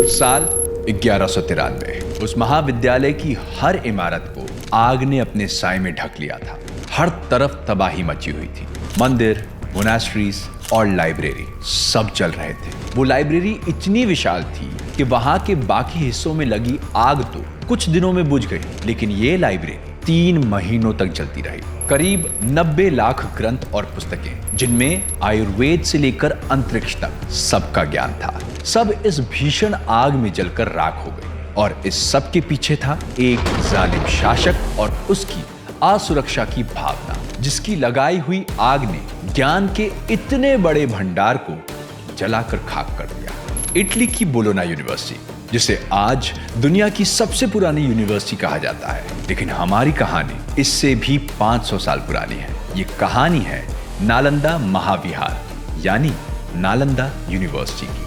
साल 1193। उस महाविद्यालय की हर इमारत को आग ने अपने साए में ढक लिया था। हर तरफ तबाही मची हुई थी। मंदिर, मोनास्ट्रीज और लाइब्रेरी सब जल रहे थे। वो लाइब्रेरी इतनी विशाल थी कि वहां के बाकी हिस्सों में लगी आग तो कुछ दिनों में बुझ गई, लेकिन ये लाइब्रेरी 3 महीनों तक जलती रही। करीब 90 लाख ग्रंथ और पुस्तकें, जिनमें आयुर्वेद से लेकर अंतरिक्ष तक सबका ज्ञान था, सब इस भीषण आग में जलकर राख हो गई। और इस सब के पीछे था एक जालिम शासक और उसकी असुरक्षा की भावना, जिसकी लगाई हुई आग ने ज्ञान के इतने बड़े भंडार को जलाकर खाक कर दिया। इटली की बोलोना यूनिवर्सिटी, जिसे आज दुनिया की सबसे पुरानी यूनिवर्सिटी कहा जाता है, लेकिन हमारी कहानी इससे भी 500 साल पुरानी है। ये कहानी है नालंदा महाविहार यानी नालंदा यूनिवर्सिटी की।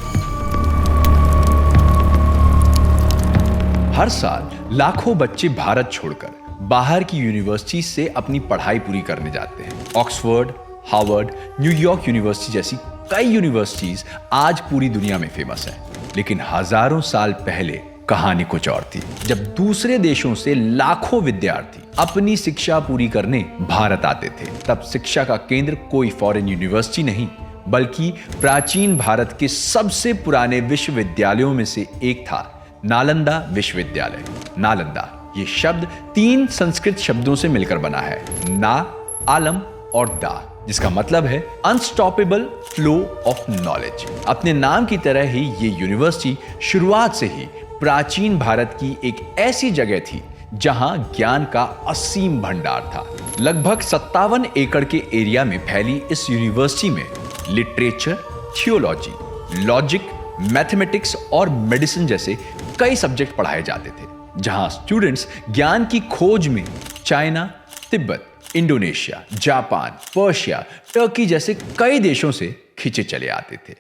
हर साल लाखों बच्चे भारत छोड़कर बाहर की यूनिवर्सिटी से अपनी पढ़ाई पूरी करने जाते हैं। ऑक्सफोर्ड, हार्वर्ड, न्यूयॉर्क यूनिवर्सिटी जैसी कई यूनिवर्सिटीज आज पूरी दुनिया में फेमस है, लेकिन हजारों साल पहले कहानी कुछ और थी। जब दूसरे देशों से लाखों विद्यार्थी अपनी शिक्षा पूरी करने भारत आते थे, तब शिक्षा का केंद्र कोई फॉरेन यूनिवर्सिटी नहीं, बल्कि प्राचीन भारत के सबसे पुराने विश्वविद्यालयों में से एक था नालंदा विश्वविद्यालय। नालंदा ये शब्द 3 संस्कृत शब्दों से मिलकर बना है, ना, आलम और दा, जिसका मतलब है अनस्टॉपेबल फ्लो ऑफ नॉलेज। अपने नाम की तरह ही ये यूनिवर्सिटी शुरुआत से ही प्राचीन भारत की एक ऐसी जगह थी जहां ज्ञान का असीम भंडार था। लगभग 57 एकड़ के एरिया में फैली इस यूनिवर्सिटी में लिटरेचर, थियोलॉजी, लॉजिक, मैथमेटिक्स और मेडिसिन जैसे कई सब्जेक्ट पढ़ाए जाते थे, जहां स्टूडेंट्स ज्ञान की खोज में China, Tibet, Indonesia, Japan, Persia, Turkey जैसे कई देशों से खींचे चले आते थे।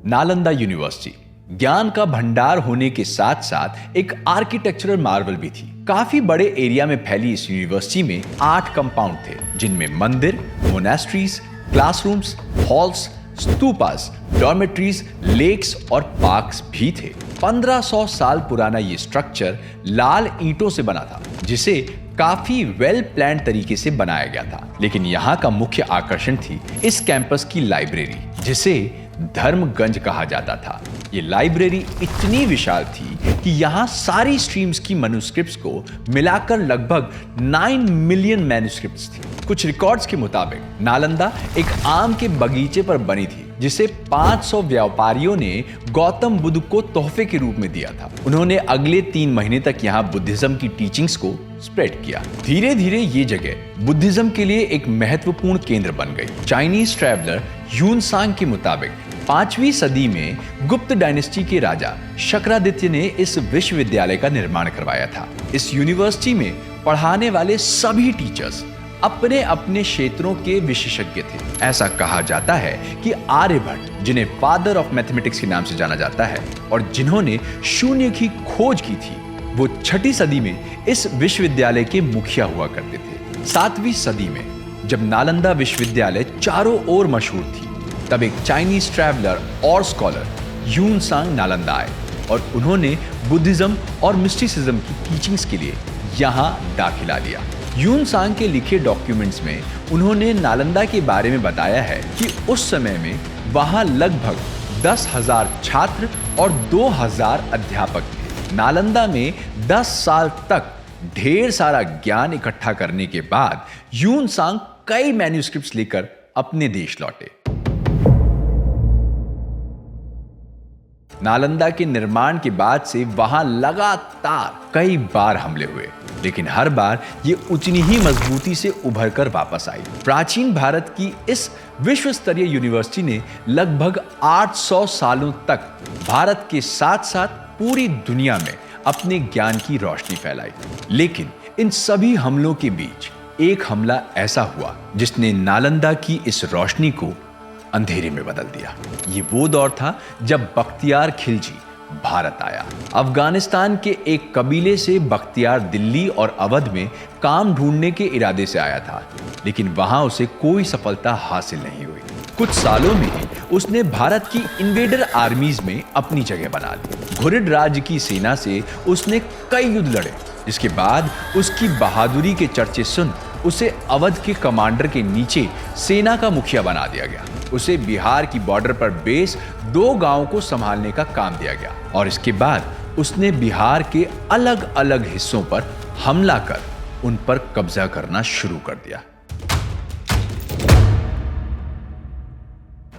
नालंदा यूनिवर्सिटी ज्ञान का भंडार होने के साथ साथ एक आर्किटेक्चरल मार्वल भी थी। काफी बड़े एरिया में फैली इस यूनिवर्सिटी में 8 कंपाउंड थे, जिनमें मंदिर, monasteries, classrooms, halls, stupas, dormitories, lakes और पार्क्स भी थे। 1500 साल पुराना ये स्ट्रक्चर लाल ईंटों से बना था, जिसे काफी वेल प्लान तरीके से बनाया गया था। लेकिन यहाँ का मुख्य आकर्षण थी इस कैंपस की लाइब्रेरी, जिसे धर्मगंज कहा जाता था। ये लाइब्रेरी इतनी विशाल थी कि यहाँ सारी स्ट्रीम्स की मैन्युस्क्रिप्ट्स को मिलाकर लगभग 9 मिलियन मैन्युस्क्रिप्ट्स थी। कुछ रिकॉर्ड्स के मुताबिक नालंदा एक आम के बगीचे पर बनी थी, जिसे 500 व्यापारियों ने गौतम बुद्ध को तोहफे के रूप में दिया था। उन्होंने अगले 3 महीने तक यहाँ बुद्धिज्म की टीचिंग्स को स्प्रेड किया। धीरे धीरे ये जगह बुद्धिज्म के लिए एक महत्वपूर्ण केंद्र बन गई। चाइनीज ट्रैवलर ह्यूनसांग के मुताबिक 5वीं सदी में गुप्त डायनेस्टी के राजा शक्रादित्य ने इस विश्वविद्यालय का निर्माण करवाया था। इस यूनिवर्सिटी में पढ़ाने वाले सभी टीचर्स अपने अपने क्षेत्रों के विशेषज्ञ थे। ऐसा कहा जाता है कि आर्यभट्ट, जिन्हें फादर ऑफ मैथमेटिक्स के नाम से जाना जाता है और जिन्होंने शून्य की खोज की थी, वो 6ठी सदी में इस विश्वविद्यालय के मुखिया हुआ करते थे। 7वीं सदी में जब नालंदा विश्वविद्यालय चारों ओर मशहूर थी, तब एक चाइनीज ट्रैवलर और स्कॉलर ह्यूनसांग नालंदा आए और उन्होंने बुद्धिज्म और मिस्टिसिज्म की टीचिंग्स के लिए यहाँ दाखिला लिया। ह्यूनसांग के लिखे डॉक्यूमेंट्स में उन्होंने नालंदा के बारे में बताया है कि उस समय में वहाँ लगभग 10,000 छात्र और 2,000 अध्यापक थे। नालंदा में 10 साल तक ढेर सारा ज्ञान इकट्ठा करने के बाद ह्यूनसांग कई मैन्युस्क्रिप्ट्स लेकर अपने देश लौटे। नालंदा के निर्माण के बाद से वहां लगातार कई बार हमले हुए, लेकिन हर बार ये उतनी ही मजबूती से उभर कर वापस आई। प्राचीन भारत की इस विश्व स्तरीय यूनिवर्सिटी ने लगभग 800 सालों तक भारत के साथ साथ पूरी दुनिया में अपने ज्ञान की रोशनी फैलाई। लेकिन इन सभी हमलों के बीच एक हमला ऐसा हुआ जिसने नालंदा की इस रोशनी को अंधेरे में बदल दिया। ये वो दौर था जब बख्तियार खिलजी भारत आया। अफगानिस्तान के एक कबीले से बख्तियार दिल्ली और अवध में काम ढूंढने के इरादे से आया था, लेकिन वहां उसे कोई सफलता हासिल नहीं हुई। कुछ सालों में ही उसने भारत की इन्वेडर आर्मीज में अपनी जगह बना ली। घुरिद राज्य की सेना से उसने कई युद्ध लड़े, जिसके बाद उसकी बहादुरी के चर्चे सुन उसे अवध के कमांडर के नीचे सेना का मुखिया बना दिया गया। उसे बिहार की बॉर्डर पर बेस 2 गांवों को संभालने का काम दिया गया और इसके बाद उसने बिहार के अलग अलग हिस्सों पर हमला कर उन पर कब्जा करना शुरू कर दिया।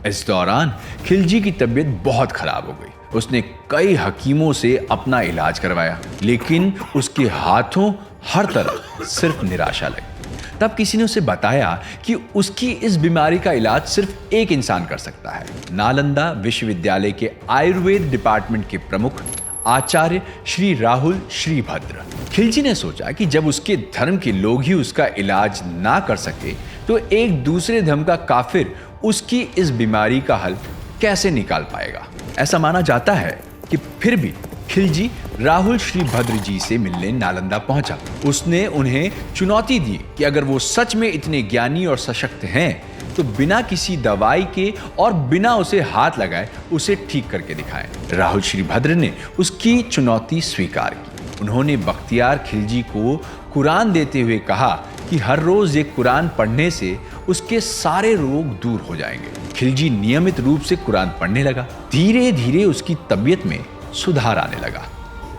इस दौरान खिलजी की तबीयत बहुत खराब हो गई। उसने कई हकीमों से अपना इलाज करवाया, लेकिन उसके हाथों हर तरफ सिर्फ निराशा लगी। तब किसी ने उसे बताया कि उसकी इस बीमारी का इलाज सिर्फ एक इंसान कर सकता है। नालंदा विश्वविद्यालय के आयुर्वेद डिपार्टमेंट के प्रमुख आचार्य श्री राहुल श्रीभद्र। खिलजी ने सोचा कि जब उसके धर्म के लोग ही उसका इलाज ना कर सके तो एक दूसरे धर्म का काफिर उसकी इस बीमारी का हल कैसे निकाल पाएगा। ऐसा माना जाता है कि फिर भी खिलजी राहुल श्रीभद्र जी से मिलने नालंदा पहुंचा। उसने उन्हें चुनौती दी कि अगर वो सच में इतने ज्ञानी और सशक्त हैं तो बिना किसी दवाई के और बिना उसे हाथ लगाए उसे ठीक करके दिखाएं। राहुल श्रीभद्र ने उसकी चुनौती स्वीकार की। उन्होंने बख्तियार खिलजी को कुरान देते हुए कहा कि हर रोज एक कुरान पढ़ने से उसके सारे रोग दूर हो जाएंगे। खिलजी नियमित रूप से कुरान पढ़ने लगा। धीरे धीरे उसकी तबीयत में सुधार आने लगा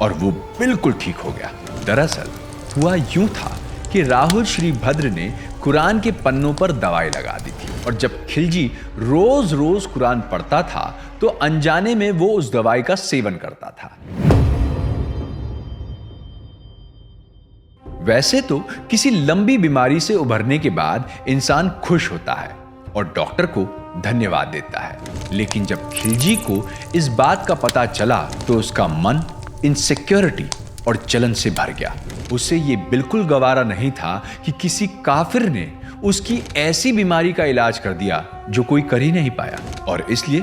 और वो बिल्कुल ठीक हो गया। दरअसल हुआ यूं था कि राहुल श्रीभद्र ने कुरान के पन्नों पर दवाई लगा दी थी और जब खिलजी रोज रोज कुरान पढ़ता था तो अनजाने में वो उस दवाई का सेवन करता था। वैसे तो किसी लंबी बीमारी से उभरने के बाद इंसान खुश होता है और डॉक्टर को धन्यवाद देता है, लेकिन जब खिलजी को इस बात का पता चला तो उसका मन इनसिक्योरिटी और जलन से भर गया। उसे ये बिल्कुल गवारा नहीं था कि किसी काफिर ने उसकी ऐसी बीमारी का इलाज कर दिया जो कोई कर ही नहीं पाया, और इसलिए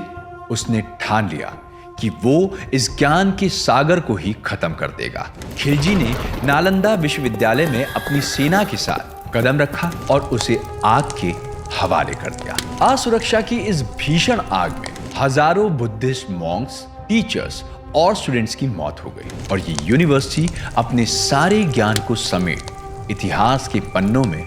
उसने ठान लिया कि वो इस ज्ञान के सागर को ही खत्म कर देगा। खिलजी ने नालंदा विश्वविद्यालय में अपनी सेना के साथ कदम रखा और उसे आग के हवाले कर दिया। असुरक्षा की इस भीषण आग में हजारों बुद्धिस्ट मॉन्क्स, टीचर्स और स्टूडेंट्स की मौत हो गई और ये यूनिवर्सिटी अपने सारे ज्ञान को समेट इतिहास के पन्नों में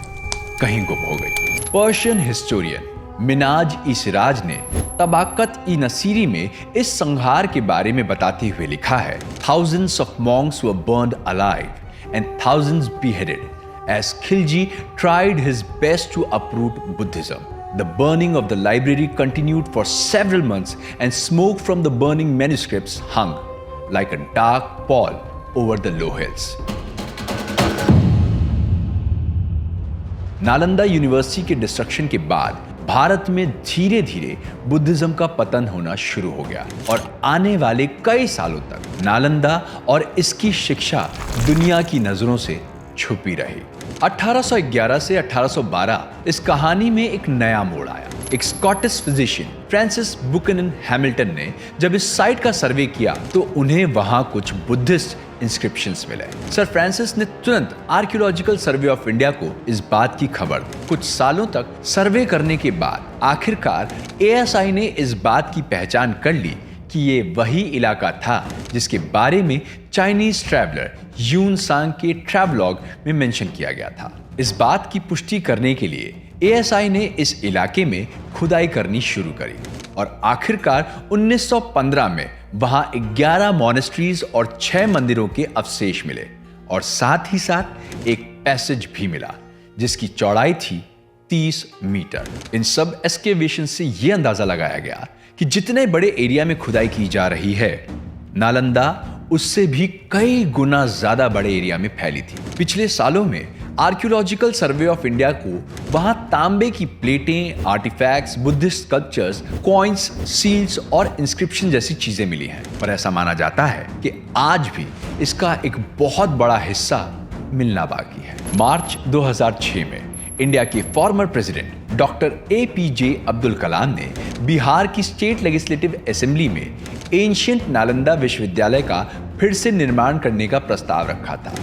कहीं गुम हो गई। पर्शियन हिस्टोरियन मिनाज ई सिराज ने तबाकत ई नसीरी में इस संहार के बारे में बताते हुए लिखा है, Thousands of monks were burned alive and thousands beheaded as Khilji tried his best to uproot Buddhism. The burning of the library continued for several months and smoke from the burning manuscripts hung like a dark pall over the low hills. Nalanda university के destruction के बाद भारत में धीरे धीरे Buddhism का पतन होना शुरू हो गया और आने वाले कई सालों तक नालंदा और इसकी शिक्षा दुनिया की नजरों से छुपी रही। 1811 से 1812 इस कहानी में एक नया मोड़ आया। एक स्कॉटिश फिजिशियन फ्रांसिस बुकनन हैमिल्टन ने जब इस साइट का सर्वे किया तो उन्हें वहां कुछ बुद्धिस्ट इंस्क्रिप्शंस मिले। सर फ्रांसिस ने तुरंत आर्कियोलॉजिकल सर्वे ऑफ इंडिया को इस बात की खबर दी। कुछ सालों तक सर्वे करने के बाद आखिरकार एएसआई ने इस बात की पहचान कर ली कि ये वही इलाका था जिसके बारे में चाइनीज ट्रैवलर यून सांग के ट्रैवलॉग में मेंशन किया गया था। इस बात की पुष्टि करने के लिए एएसआई ने इस इलाके में खुदाई करनी शुरू करी और आखिरकार 1915 में वहां 11 मॉनेस्ट्रीज और 6 मंदिरों के अवशेष मिले और साथ ही साथ एक पैसेज भी मिला जिसकी चौड़ाई थी 30 मीटर। इन सब एक्सकेवेशन से यह अंदाजा लगाया गया कि जितने बड़े एरिया में खुदाई की जा रही है, नालंदा उससे भी कई गुना ज्यादा बड़े एरिया में फैली थी। पिछले सालों में आर्कियोलॉजिकल सर्वे ऑफ इंडिया को वहां तांबे की प्लेटें, artefacts, Buddhist sculptures, coins, seals और इंस्क्रिप्शन जैसी चीजें मिली हैं, पर ऐसा माना जाता है कि आज भी इसका एक बहुत बड़ा हिस्सा मिलना बाकी है। मार्च 2006 में इंडिया के former president doctor APJ Abdul Kalam ने बिहार की स्टेट लेजिस्लेटिव असेंबली में एंशिएंट नालंदा विश्वविद्यालय का फिर से निर्माण करने का प्रस्ताव रखा था।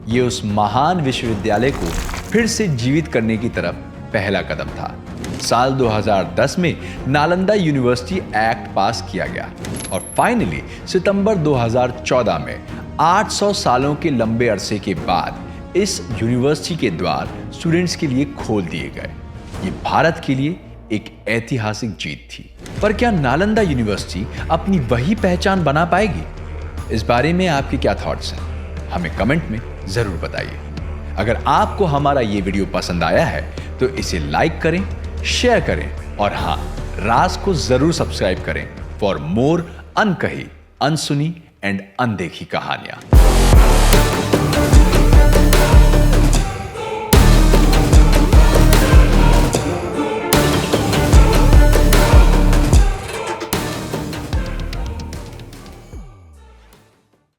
ये उस महान विश्वविद्यालय को फिर से जीवित करने की तरफ पहला कदम था। साल 2010 में नालंदा यूनिवर्सिटी एक्ट पास किया गया और फाइनली सितंबर 2014 में 800 सालों के लंबे अरसे के बाद इस यूनिवर्सिटी के द्वार स्टूडेंट्स के लिए खोल दिए गए। ये भारत के लिए एक ऐतिहासिक जीत थी। पर क्या नालंदा यूनिवर्सिटी अपनी वही पहचान बना पाएगी? इस बारे में आपके क्या थॉट्स हैं? हमें कमेंट में जरूर बताइए। अगर आपको हमारा ये वीडियो पसंद आया है तो इसे लाइक करें, शेयर करें और हाँ, राज को जरूर सब्सक्राइब करें फॉर मोर अनकही, अनसुनी एंड अनदेखी कहानियां।